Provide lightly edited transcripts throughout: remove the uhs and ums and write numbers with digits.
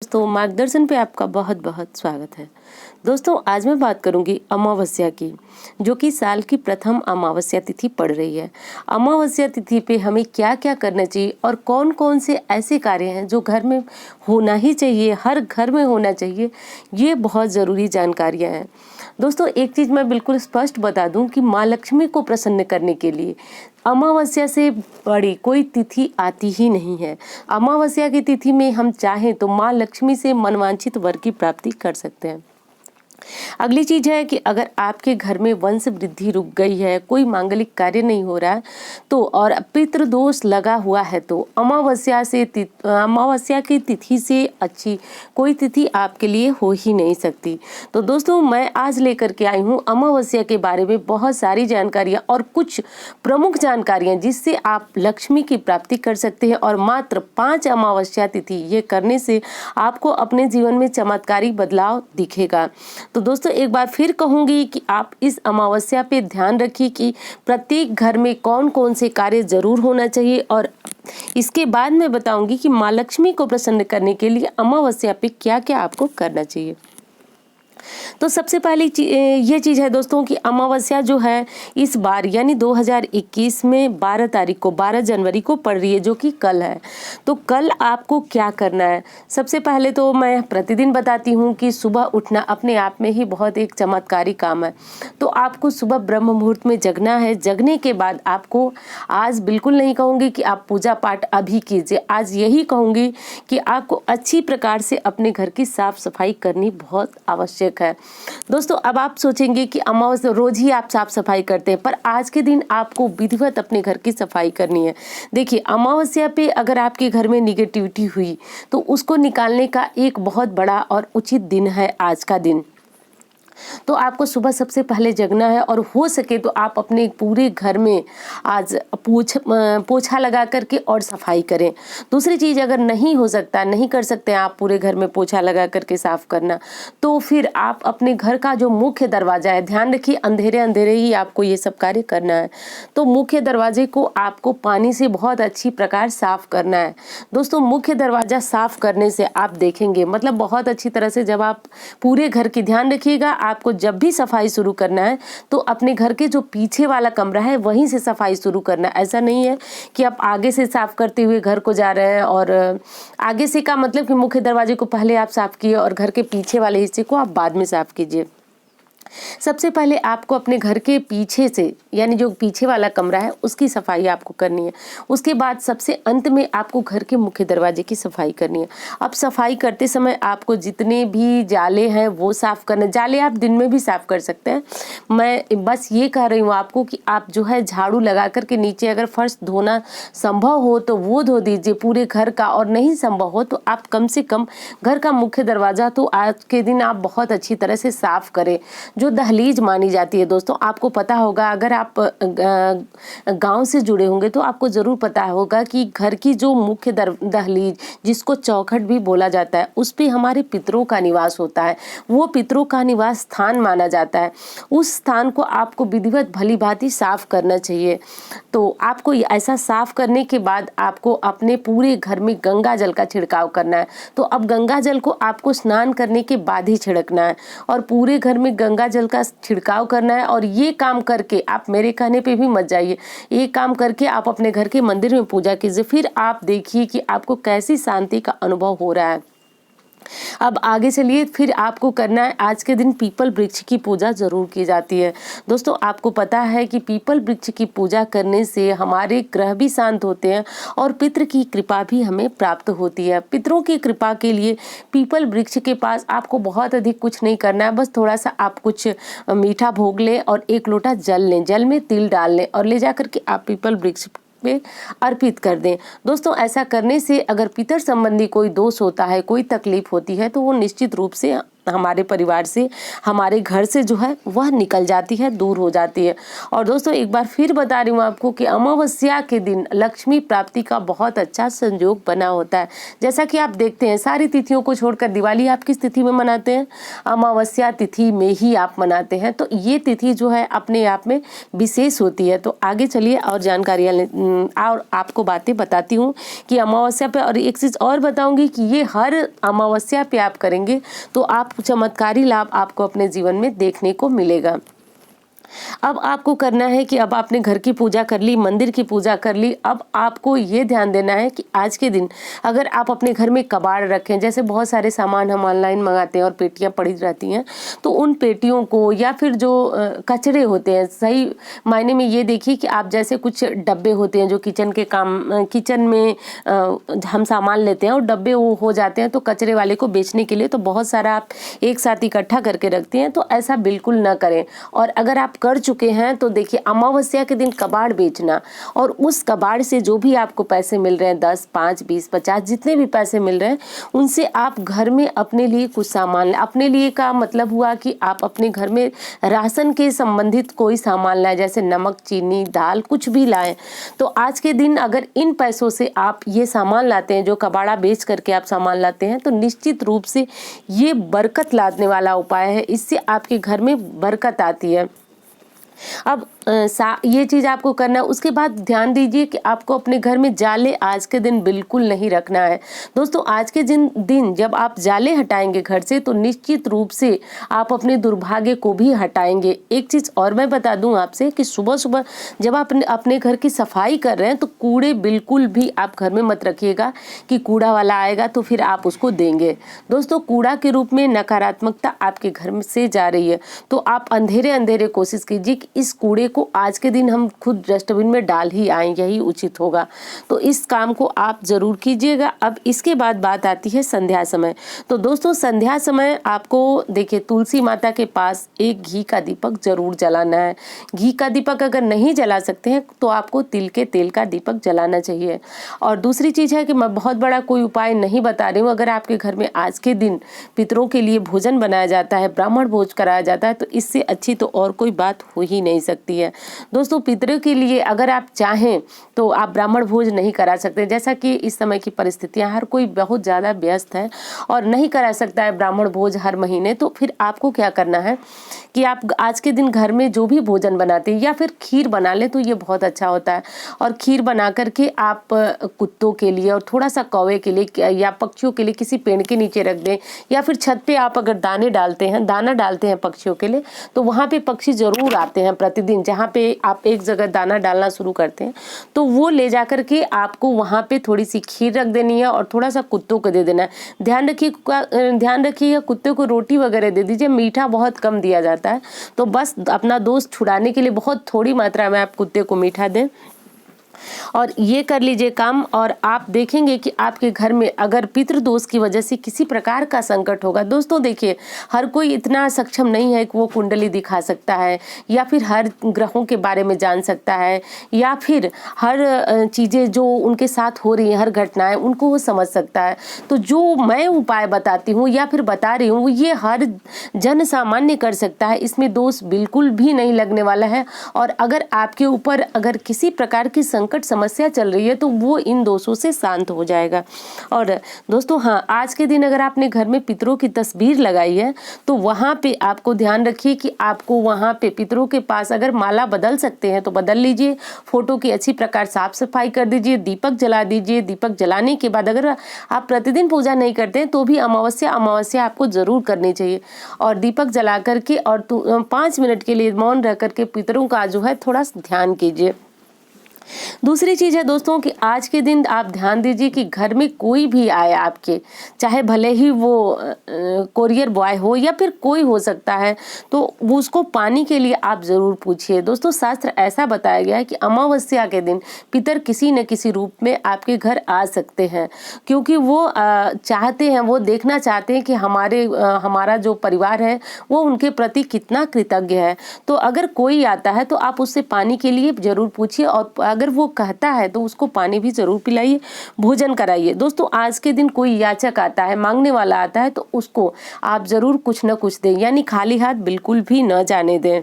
दोस्तों, मार्गदर्शन पे आपका बहुत बहुत स्वागत है। दोस्तों, आज मैं बात करूंगी अमावस्या की, जो कि साल की प्रथम अमावस्या तिथि पड़ रही है। अमावस्या तिथि पे हमें क्या क्या करना चाहिए और कौन कौन से ऐसे कार्य हैं जो घर में होना ही चाहिए, हर घर में होना चाहिए, ये बहुत ज़रूरी जानकारियाँ हैं। दोस्तों, एक चीज़ मैं बिल्कुल स्पष्ट बता दूं कि माँ लक्ष्मी को प्रसन्न करने के लिए अमावस्या से बड़ी कोई तिथि आती ही नहीं है। अमावस्या की तिथि में हम चाहें तो माँ लक्ष्मी से मनवांछित वर की प्राप्ति कर सकते हैं। अगली चीज है कि अगर आपके घर में वंश वृद्धि रुक गई है, कोई मांगलिक कार्य नहीं हो रहा है तो और पितृ दोष लगा हुआ है तो अमावस्या की तिथि से अच्छी कोई तिथि आपके लिए हो ही नहीं सकती। तो दोस्तों, मैं आज लेकर के आई हूँ अमावस्या के बारे में बहुत सारी जानकारियाँ और कुछ प्रमुख जानकारियाँ जिससे आप लक्ष्मी की प्राप्ति कर सकते हैं और मात्र 5 अमावस्या तिथि ये करने से आपको अपने जीवन में चमत्कारी बदलाव दिखेगा। तो दोस्तों, एक बार फिर कहूंगी कि आप इस अमावस्या पे ध्यान रखिए कि प्रत्येक घर में कौन कौन से कार्य जरूर होना चाहिए और इसके बाद मैं बताऊंगी कि माँ लक्ष्मी को प्रसन्न करने के लिए अमावस्या पे क्या क्या आपको करना चाहिए। तो सबसे पहली ये चीज़ है दोस्तों कि अमावस्या जो है इस बार यानी 2021 में 12 जनवरी को पड़ रही है, जो कि कल है। तो कल आपको क्या करना है? सबसे पहले तो मैं प्रतिदिन बताती हूँ कि सुबह उठना अपने आप में ही बहुत एक चमत्कारी काम है। तो आपको सुबह ब्रह्म मुहूर्त में जगना है। जगने के बाद आपको आज बिल्कुल नहीं कहूँगी कि आप पूजा पाठ अभी कीजिए, आज यही कहूँगी कि आपको अच्छी प्रकार से अपने घर की साफ सफाई करनी बहुत आवश्यक है। दोस्तों, अब आप सोचेंगे कि अमावस्या रोज ही आप साफ सफाई करते हैं, पर आज के दिन आपको विधिवत अपने घर की सफाई करनी है। देखिए, अमावस्या पे अगर आपके घर में निगेटिविटी हुई तो उसको निकालने का एक बहुत बड़ा और उचित दिन है आज का दिन। तो आपको सुबह सबसे पहले जगना है और हो सके तो आप अपने पूरे घर में आज पोछा लगा करके और सफाई करें। दूसरी चीज़, अगर नहीं हो सकता, नहीं कर सकते आप पूरे घर में पोछा लगा करके साफ करना, तो फिर आप अपने घर का जो मुख्य दरवाजा है, ध्यान रखिए अंधेरे अंधेरे ही आपको ये सब कार्य करना है। तो मुख्य दरवाजे को आपको पानी से बहुत अच्छी प्रकार साफ करना है। दोस्तों, मुख्य दरवाजा साफ करने से आप देखेंगे, मतलब बहुत अच्छी तरह से, जब आप पूरे घर की, ध्यान रखिएगा आपको जब भी सफाई शुरू करना है तो अपने घर के जो पीछे वाला कमरा है वहीं से सफाई शुरू करना है। ऐसा नहीं है कि आप आगे से साफ करते हुए घर को जा रहे हैं, और आगे से का मतलब कि मुख्य दरवाजे को पहले आप साफ किए और घर के पीछे वाले हिस्से को आप बाद में साफ कीजिए। सबसे पहले आपको अपने घर के पीछे से, यानी जो पीछे वाला कमरा है उसकी सफाई आपको करनी है। उसके बाद सबसे अंत में आपको घर के मुख्य दरवाजे की सफाई करनी है। अब सफाई करते समय आपको जितने भी जाले हैं वो साफ करना। जाले आप दिन में भी साफ कर सकते हैं। मैं बस ये कह रही हूँ आपको कि आप जो है झाड़ू लगा करके नीचे अगर फर्श धोना संभव हो तो वो धो दीजिए पूरे घर का, और नहीं संभव हो तो आप कम से कम घर का मुख्य दरवाजा तो आज के दिन आप बहुत अच्छी तरह से साफ करें। जो दहलीज मानी जाती है दोस्तों, आपको पता होगा, अगर आप गांव से जुड़े होंगे तो आपको जरूर पता होगा कि घर की जो मुख्य दहलीज, जिसको चौखट भी बोला जाता है, उस पे हमारे पितरों का निवास होता है। वो पितरों का निवास स्थान माना जाता है। उस स्थान को आपको विधिवत भली भांति साफ करना चाहिए। तो आपको ऐसा साफ करने के बाद आपको अपने पूरे घर में गंगा जल का छिड़काव करना है। तो अब गंगा जल को आपको स्नान करने के बाद ही छिड़कना है और पूरे घर में गंगा जल का छिड़काव करना है। और ये काम करके आप मेरे कहने पे भी मत जाइए, ये काम करके आप अपने घर के मंदिर में पूजा कीजिए। फिर आप देखिए कि आपको कैसी शांति का अनुभव हो रहा है। अब आगे चलिए, फिर आपको करना है, आज के दिन पीपल वृक्ष की पूजा जरूर की जाती है। दोस्तों, आपको पता है कि पीपल वृक्ष की पूजा करने से हमारे ग्रह भी शांत होते हैं और पितृ की कृपा भी हमें प्राप्त होती है। पितरों की कृपा के लिए पीपल वृक्ष के पास आपको बहुत अधिक कुछ नहीं करना है, बस थोड़ा सा आप कुछ मीठा भोग लें और 1 लोटा जल लें, जल में तिल डाल लें और ले जाकर के आप पीपल वृक्ष पे अर्पित कर दें। दोस्तों, ऐसा करने से अगर पितर संबंधी कोई दोष होता है, कोई तकलीफ होती है, तो वो निश्चित रूप से हमारे परिवार से, हमारे घर से जो है वह निकल जाती है, दूर हो जाती है। और दोस्तों एक बार फिर बता रही हूँ आपको कि अमावस्या के दिन लक्ष्मी प्राप्ति का बहुत अच्छा संयोग बना होता है। जैसा कि आप देखते हैं सारी तिथियों को छोड़कर दिवाली आप किस तिथि में मनाते हैं? अमावस्या तिथि में ही आप मनाते हैं। तो ये तिथि जो है अपने आप में विशेष होती है। तो आगे चलिए और जानकारियाँ और आपको बातें बताती हूँ कि अमावस्या पे, और एक चीज़ और बताऊंगी कि ये हर अमावस्या पे आप करेंगे तो आप चमत्कारी लाभ आपको अपने जीवन में देखने को मिलेगा। अब आपको करना है कि अब आपने घर की पूजा कर ली, मंदिर की पूजा कर ली, अब आपको ये ध्यान देना है कि आज के दिन अगर आप अपने घर में कबाड़ रखें, जैसे बहुत सारे सामान हम ऑनलाइन मंगाते हैं और पेटियां पड़ी रहती हैं, तो उन पेटियों को या फिर जो कचरे होते हैं, सही मायने में ये देखिए कि आप जैसे कुछ डब्बे होते हैं जो किचन के काम, किचन में हम सामान लेते हैं और डब्बे वो हो जाते हैं तो कचरे वाले को बेचने के लिए तो बहुत सारा आप एक साथ इकट्ठा करके रखते हैं, तो ऐसा बिल्कुल ना करें। और अगर आप कर चुके हैं तो देखिए अमावस्या के दिन कबाड़ बेचना और उस कबाड़ से जो भी आपको पैसे मिल रहे हैं, 10, 5, 20, 50 जितने भी पैसे मिल रहे हैं, उनसे आप घर में अपने लिए कुछ सामान, अपने लिए का मतलब हुआ कि आप अपने घर में राशन के संबंधित कोई सामान लाएं, जैसे नमक, चीनी, दाल, कुछ भी लाएं। तो आज के दिन अगर इन पैसों से आप ये सामान लाते हैं, जो कबाड़ा बेच करके आप सामान लाते हैं, तो निश्चित रूप से ये बरकत लाने वाला उपाय है। इससे आपके घर में बरकत आती है। अब ये चीज़ आपको करना है। उसके बाद ध्यान दीजिए कि आपको अपने घर में जाले आज के दिन बिल्कुल नहीं रखना है। दोस्तों आज के दिन जब आप जाले हटाएंगे घर से तो निश्चित रूप से आप अपने दुर्भाग्य को भी हटाएंगे। एक चीज़ और मैं बता दूं आपसे कि सुबह सुबह जब आप अपने घर की सफाई कर रहे हैं तो कूड़े बिल्कुल भी आप घर में मत रखिएगा कि कूड़ा वाला आएगा तो फिर आप उसको देंगे। दोस्तों कूड़ा के रूप में नकारात्मकता आपके घर में से जा रही है, तो आप अंधेरे अंधेरे कोशिश कीजिए कि इस कूड़े को आज के दिन हम खुद डस्टबिन में डाल ही आएं, यही उचित होगा। तो इस काम को आप जरूर कीजिएगा। अब इसके बाद बात आती है संध्या समय। तो दोस्तों संध्या समय आपको देखिए तुलसी माता के पास एक घी का दीपक जरूर जलाना है। घी का दीपक अगर नहीं जला सकते हैं तो आपको तिल के तेल का दीपक जलाना चाहिए। और दूसरी चीज है कि मैं बहुत बड़ा कोई उपाय नहीं बता रही हूँ। अगर आपके घर में आज के दिन पितरों के लिए भोजन बनाया जाता है, ब्राह्मण भोज कराया जाता है, तो इससे अच्छी तो और कोई बात हो ही नहीं सकती है। दोस्तों पितरों के लिए अगर आप चाहें तो आप ब्राह्मण भोज नहीं करा सकते, जैसा कि इस समय की परिस्थितियां, हर कोई बहुत ज़्यादा व्यस्त है और नहीं करा सकता है ब्राह्मण भोज हर महीने। तो फिर आपको क्या करना है कि आप आज के दिन घर में जो भी भोजन बनाते हैं या फिर खीर बना लें तो ये बहुत अच्छा होता है। और खीर बना करके आप कुत्तों के लिए और थोड़ा सा कौवे के लिए या पक्षियों के लिए किसी पेड़ के नीचे रख दें, या फिर छत पे आप अगर दाना डालते हैं पक्षियों के लिए, तो वहाँ पे पक्षी जरूर आते हैं प्रतिदिन। जहाँ पे आप एक जगह दाना डालना शुरू करते हैं तो वो ले जा करके आपको वहाँ पे थोड़ी सी खीर रख देनी है और थोड़ा सा कुत्तों को दे देना है। ध्यान रखिएगा कुत्ते को रोटी वगैरह दे दीजिए, मीठा बहुत कम दिया जाता है। तो बस अपना दोस्त छुड़ाने के लिए बहुत थोड़ी मात्रा में आप कुत्ते को मीठा दें और ये कर लीजिए काम। और आप देखेंगे कि आपके घर में अगर पितृदोष की वजह से किसी प्रकार का संकट होगा, दोस्तों देखिए हर कोई इतना सक्षम नहीं है कि वो कुंडली दिखा सकता है या फिर हर ग्रहों के बारे में जान सकता है या फिर हर चीज़ें जो उनके साथ हो रही हैं, हर घटनाएं उनको वो समझ सकता है। तो जो मैं उपाय बताती हूँ या फिर बता रही हूँ ये हर जन सामान्य कर सकता है, इसमें दोष बिल्कुल भी नहीं लगने वाला है। और अगर आपके ऊपर अगर किसी प्रकार की संकट समस्या चल रही है तो वो इन दोषों से शांत हो जाएगा। और दोस्तों हाँ, आज के दिन अगर आपने घर में पितरों की तस्वीर लगाई है तो वहां पे आपको ध्यान रखिए कि आपको वहां पे पितरों के पास अगर माला बदल सकते हैं तो बदल लीजिए, फोटो की अच्छी प्रकार साफ सफाई कर दीजिए, दीपक जला दीजिए। दीपक जलाने के बाद अगर आप प्रतिदिन पूजा नहीं करते हैं तो भी अमावस्या आपको जरूर करनी चाहिए। और दीपक जला करके और 5 मिनट के लिए मौन रह करके पितरों का जो है थोड़ा ध्यान कीजिए। दूसरी चीज है दोस्तों कि आज के दिन आप ध्यान दीजिए कि घर में कोई भी आए आपके, चाहे भले ही वो कोरियर बॉय हो या फिर कोई हो सकता है, तो वो उसको पानी के लिए आप जरूर पूछिए। दोस्तों शास्त्र ऐसा बताया गया है कि अमावस्या के दिन पितर किसी न किसी रूप में आपके घर आ सकते हैं, क्योंकि वो चाहते हैं, वो देखना चाहते हैं कि हमारा जो परिवार है वो उनके प्रति कितना कृतज्ञ है। तो अगर कोई आता है तो आप उससे पानी के लिए जरूर पूछिए। और अगर वो कहता है तो उसको पानी भी जरूर पिलाइए, भोजन कराइए। दोस्तों आज के दिन कोई याचक आता है, मांगने वाला आता है, तो उसको आप जरूर कुछ न कुछ दें, यानी खाली हाथ बिल्कुल भी न जाने दें।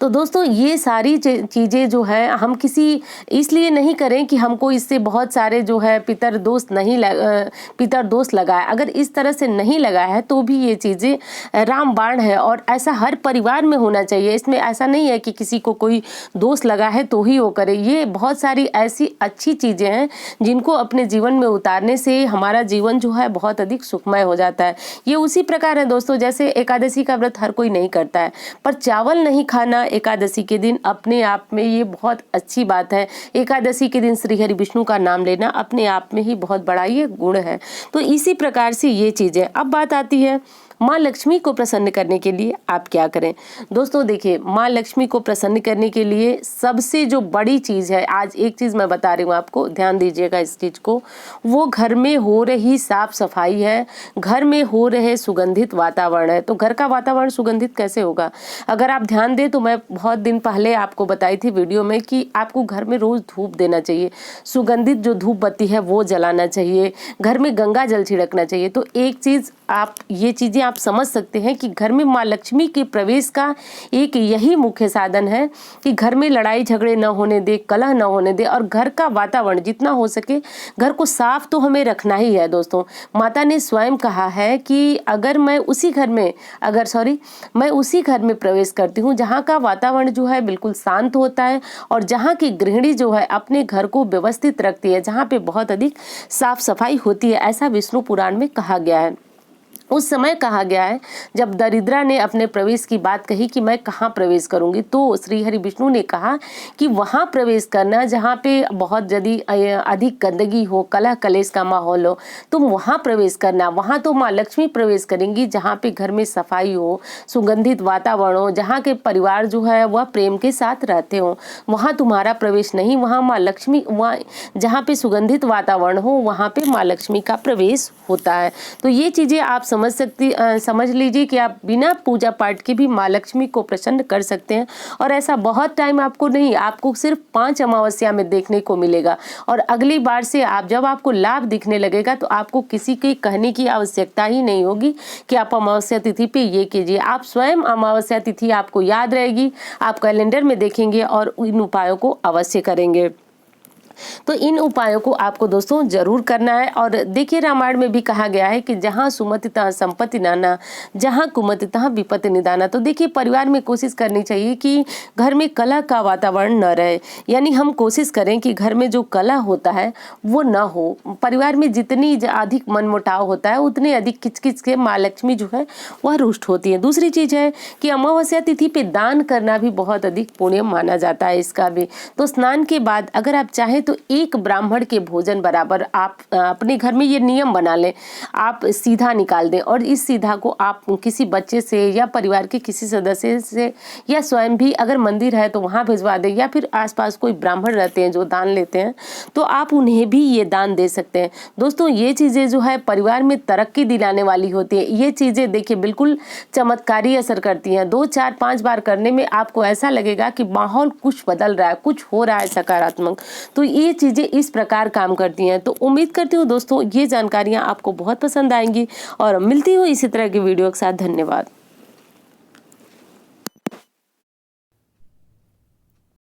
तो दोस्तों ये सारी चीज़ें जो है हम किसी इसलिए नहीं करें कि हमको इससे बहुत सारे जो है पितर दोष लगाए। अगर इस तरह से नहीं लगाया है तो भी ये चीज़ें रामबाण है और ऐसा हर परिवार में होना चाहिए। इसमें ऐसा नहीं है कि किसी को कोई दोष लगा है तो ही वो करे। ये बहुत सारी ऐसी अच्छी चीज़ें हैं जिनको अपने जीवन में उतारने से हमारा जीवन जो है बहुत अधिक सुखमय हो जाता है। ये उसी प्रकार है दोस्तों, जैसे एकादशी का व्रत हर कोई नहीं करता है, पर चावल नहीं खाना एकादशी के दिन अपने आप में ये बहुत अच्छी बात है। एकादशी के दिन श्री हरि विष्णु का नाम लेना अपने आप में ही बहुत बड़ा ये गुण है। तो इसी प्रकार से ये चीजें। अब बात आती है माँ लक्ष्मी को प्रसन्न करने के लिए आप क्या करें। दोस्तों देखिए, माँ लक्ष्मी को प्रसन्न करने के लिए सबसे जो बड़ी चीज़ है, आज एक चीज़ मैं बता रही हूँ आपको, ध्यान दीजिएगा इस चीज़ को, वो घर में हो रही साफ सफाई है, घर में हो रहे सुगंधित वातावरण है। तो घर का वातावरण सुगंधित कैसे होगा? अगर आप ध्यान दें तो मैं बहुत दिन पहले आपको बताई थी वीडियो में कि आपको घर में रोज़ धूप देना चाहिए, सुगंधित जो धूप बत्ती है वो जलाना चाहिए, घर में गंगा जल छिड़कना चाहिए। तो एक चीज़ आप ये चीज़ें आप समझ सकते हैं कि घर में माँ लक्ष्मी के प्रवेश का एक यही मुख्य साधन है कि घर में लड़ाई झगड़े न होने दे, कलह न होने दे, और घर का वातावरण जितना हो सके घर को साफ तो हमें रखना ही है। दोस्तों माता ने स्वयं कहा है कि अगर मैं उसी घर में प्रवेश करती हूँ जहाँ का वातावरण जो है बिल्कुल शांत होता है और जहाँ की गृहिणी जो है अपने घर को व्यवस्थित रखती है, जहाँ पे बहुत अधिक साफ सफाई होती है, ऐसा विष्णु पुराण में कहा गया है। उस समय कहा गया है जब दरिद्रा ने अपने प्रवेश की बात कही कि मैं कहाँ प्रवेश करूंगी, तो श्री हरि विष्णु ने कहा कि वहाँ प्रवेश करना जहाँ पे बहुत यदि अधिक गंदगी हो, कलह कलेश का माहौल हो, तुम वहाँ प्रवेश करना। वहाँ तो माँ लक्ष्मी प्रवेश करेंगी जहाँ पे घर में सफाई हो, सुगंधित वातावरण हो, जहाँ के परिवार जो है वह प्रेम के साथ रहते हो, वहाँ तुम्हारा प्रवेश नहीं। वहाँ माँ लक्ष्मी, वहाँ जहाँ पे सुगंधित वातावरण हो वहाँ पे माँ लक्ष्मी का प्रवेश होता है। तो ये चीजें आप समझ लीजिए कि आप बिना पूजा पाठ के भी माँ लक्ष्मी को प्रसन्न कर सकते हैं। और ऐसा बहुत टाइम आपको नहीं, आपको सिर्फ 5 अमावस्या में देखने को मिलेगा। और अगली बार से जब आपको लाभ दिखने लगेगा तो आपको किसी के कहने की आवश्यकता ही नहीं होगी कि आप अमावस्या तिथि पे ये कीजिए। आप स्वयं अमावस्या तिथि आपको याद रहेगी, आप कैलेंडर में देखेंगे और इन उपायों को अवश्य करेंगे। तो इन उपायों को आपको दोस्तों जरूर करना है। और देखिए रामायण में भी कहा गया है कि जहाँ सुमति तहाँ संपत्ति नाना, जहाँ कुमति तहाँ विपत्ति निदाना। तो देखिए परिवार में कोशिश करनी चाहिए कि घर में कलह का वातावरण न रहे, यानी हम कोशिश करें कि घर में जो कलह होता है वो न हो। परिवार में जितनी अधिक मनमुटाव होता है उतने अधिक किचकिच के माँ लक्ष्मी जो है वह रुष्ट होती है। दूसरी चीज है कि अमावस्या तिथि पे दान करना भी बहुत अधिक पुण्य माना जाता है इसका भी। तो स्नान के बाद अगर आप चाहें तो एक ब्राह्मण के भोजन बराबर आप अपने घर में ये नियम बना लें, आप सीधा निकाल दें और इस सीधा को आप किसी बच्चे से या परिवार के किसी सदस्य से या स्वयं भी अगर मंदिर है तो वहाँ भिजवा दें, या फिर आसपास कोई ब्राह्मण रहते हैं जो दान लेते हैं तो आप उन्हें भी ये दान दे सकते हैं। दोस्तों ये चीज़ें जो है परिवार में तरक्की दिलाने वाली होती है। ये चीज़ें देखिए बिल्कुल चमत्कारी असर करती हैं। 2, 4, 5 बार करने में आपको ऐसा लगेगा कि माहौल कुछ बदल रहा है, कुछ हो रहा है सकारात्मक। तो ये चीजें इस प्रकार काम करती हैं। तो उम्मीद करती हूँ दोस्तों ये जानकारियां आपको बहुत पसंद आएंगी और मिलती हूँ इसी तरह की वीडियो के साथ। धन्यवाद।